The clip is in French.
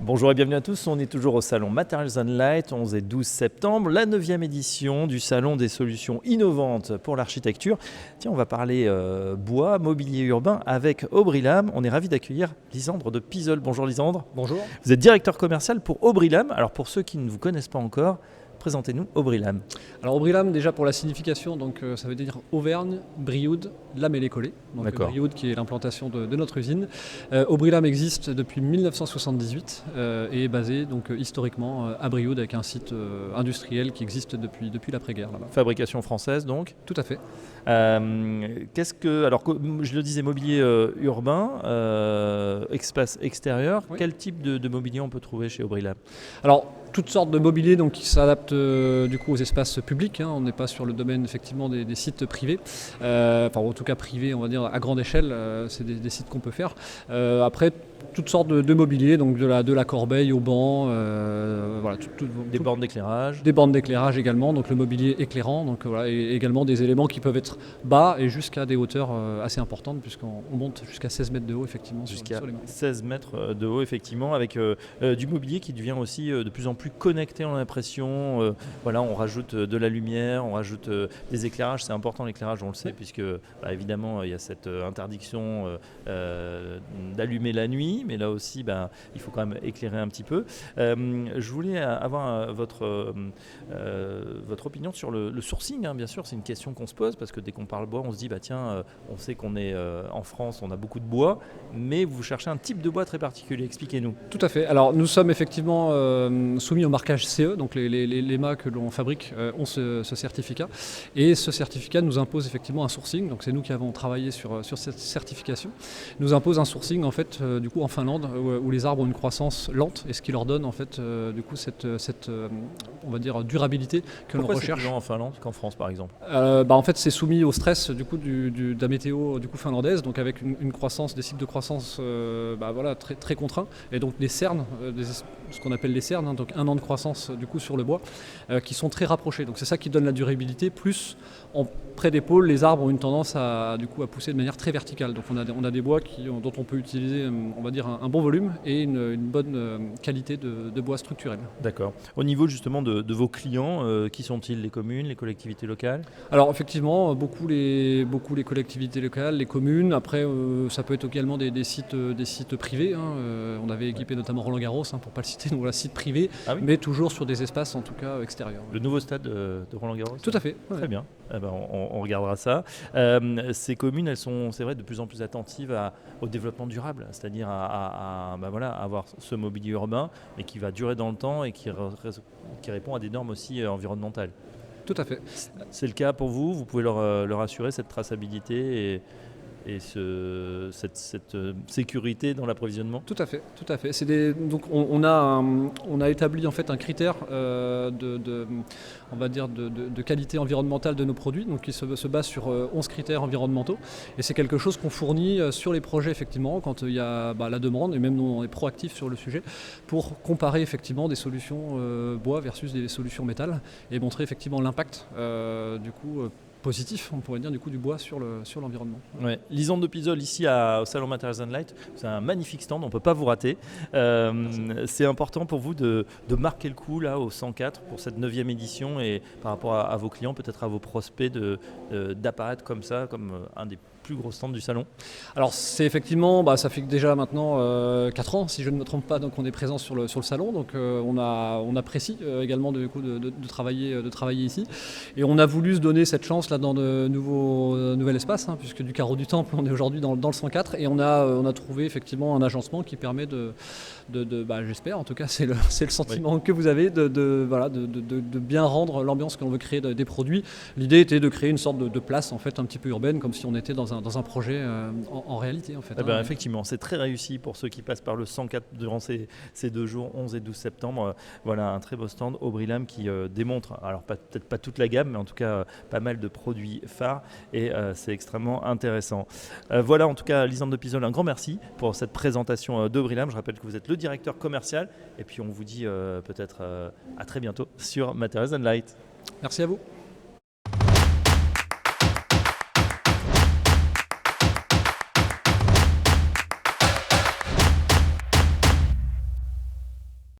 Bonjour et bienvenue à tous, on est toujours au salon Materials and Light, 11 et 12 septembre, la 9e édition du salon des solutions innovantes pour l'architecture. Tiens, on va parler bois, mobilier urbain avec Aubry-Lam. On est ravis d'accueillir Lisandre de Pizeul. Bonjour Lisandre. Bonjour. Vous êtes directeur commercial pour Aubry-Lam. Alors pour ceux qui ne vous connaissent pas encore, présentez-nous Aubry-Lam. Alors Aubry-Lam, déjà pour la signification, donc, ça veut dire Auvergne, Brioude, Lamellé-Collé. Donc Brioude qui est l'implantation de notre usine. Aubry-Lam existe depuis 1978 et est basé donc, historiquement à Brioude avec un site industriel qui existe depuis l'après-guerre là-bas. Fabrication française donc. Tout à fait. Alors je le disais, mobilier urbain, espace extérieur, oui. Quel type de mobilier on peut trouver chez Aubry-Lam? Alors toutes sortes de mobilier donc, qui s'adaptent du coup aux espaces publics. On n'est pas sur le domaine effectivement des sites privés, enfin en tout cas privés on va dire à grande échelle, c'est des sites qu'on peut faire. Après toutes sortes de mobilier, donc de la corbeille au banc, voilà, des bornes d'éclairage. Des bornes d'éclairage également, donc le mobilier éclairant, donc voilà, et également des éléments qui peuvent être bas et jusqu'à des hauteurs assez importantes, puisqu'on monte jusqu'à 16 mètres de haut effectivement. Jusqu'à sur les 16 mètres de haut effectivement, avec du mobilier qui devient aussi de plus en plus connecté, on a l'impression. Voilà, on rajoute de la lumière, on rajoute des éclairages, c'est important l'éclairage, on le sait, oui. Puisque évidemment il y a cette interdiction d'allumer la nuit. Mais là aussi, il faut quand même éclairer un petit peu. Je voulais avoir votre opinion sur le sourcing. Bien sûr, c'est une question qu'on se pose parce que dès qu'on parle bois, on se dit on sait qu'on est en France, on a beaucoup de bois, mais vous cherchez un type de bois très particulier. Expliquez-nous. Tout à fait. Alors, nous sommes effectivement soumis au marquage CE, donc les mâts que l'on fabrique ont ce certificat, et ce certificat nous impose effectivement un sourcing. Donc, c'est nous qui avons travaillé sur cette certification. Nous impose un sourcing en fait du coup en Finlande où les arbres ont une croissance lente et ce qui leur donne en fait du coup cette on va dire durabilité que l'on recherche. Pourquoi c'est plus lent en Finlande qu'en France par exemple? En fait c'est soumis au stress du coup de la météo du coup finlandaise, donc avec une croissance, des cycles de croissance voilà, très, très contraints, et donc des cernes, ce qu'on appelle les cernes, donc 1 an de croissance du coup sur le bois, qui sont très rapprochés. Donc c'est ça qui donne la durabilité, plus près des pôles, les arbres ont une tendance à pousser de manière très verticale. Donc on a des bois dont on peut utiliser on va dire un bon volume et une bonne qualité de bois structurel. D'accord. Au niveau justement de vos clients, qui sont-ils? Les communes, les collectivités locales? Alors effectivement, beaucoup les collectivités locales, les communes. Après, ça peut être également des sites privés. On avait équipé notamment Roland Garros, pour ne pas le citer, donc voilà, site privé, oui. Mais toujours sur des espaces en tout cas extérieurs. Le nouveau stade de Roland Garros? Tout à fait. Très bien. On regardera ça. Ces communes, elles sont, c'est vrai, de plus en plus attentives au développement durable, c'est-à-dire à avoir ce mobilier urbain, mais qui va durer dans le temps et qui répond à des normes aussi environnementales. Tout à fait. C'est le cas pour vous? Vous pouvez leur assurer cette traçabilité et cette sécurité dans l'approvisionnement? Tout à fait, tout à fait. Donc on a établi en fait un critère on va dire de qualité environnementale de nos produits, donc qui se base sur 11 critères environnementaux, et c'est quelque chose qu'on fournit sur les projets effectivement quand il y a la demande, et même nous on est proactifs sur le sujet pour comparer effectivement des solutions bois versus des solutions métal et montrer effectivement l'impact du coup positif, on pourrait dire, du coup du bois sur l'environnement. Ouais. Lisandre de Pizeul, ici au Salon Materials and Light, c'est un magnifique stand, on ne peut pas vous rater. C'est important pour vous de marquer le coup là au 104 pour cette 9e édition, et par rapport à vos clients, peut-être à vos prospects, d'apparaître comme ça, comme un des plus gros stands du salon? Alors c'est effectivement, ça fait déjà maintenant 4 ans, si je ne me trompe pas, donc on est présent sur le salon, donc on apprécie également de travailler ici, et on a voulu se donner cette chance là dans de nouvel espace, puisque du carreau du Temple on est aujourd'hui dans le 104, et on a trouvé effectivement un agencement qui permet j'espère, en tout cas c'est le sentiment oui. Que vous avez de bien rendre l'ambiance que l'on veut créer des produits. L'idée était de créer une sorte de place en fait un petit peu urbaine, comme si on était dans un projet en réalité en fait. Effectivement, c'est très réussi pour ceux qui passent par le 104 durant ces 2 jours, 11 et 12 septembre. Voilà un très beau stand Aubry-Lam qui démontre, alors peut-être pas toute la gamme, mais en tout cas pas mal de produits phares, et c'est extrêmement intéressant. Voilà en tout cas Lisandre de Pizeul, un grand merci pour cette présentation d'Aubry-Lam. Je rappelle que vous êtes le directeur commercial, et puis on vous dit peut-être à très bientôt sur Materials and Light. Merci à vous.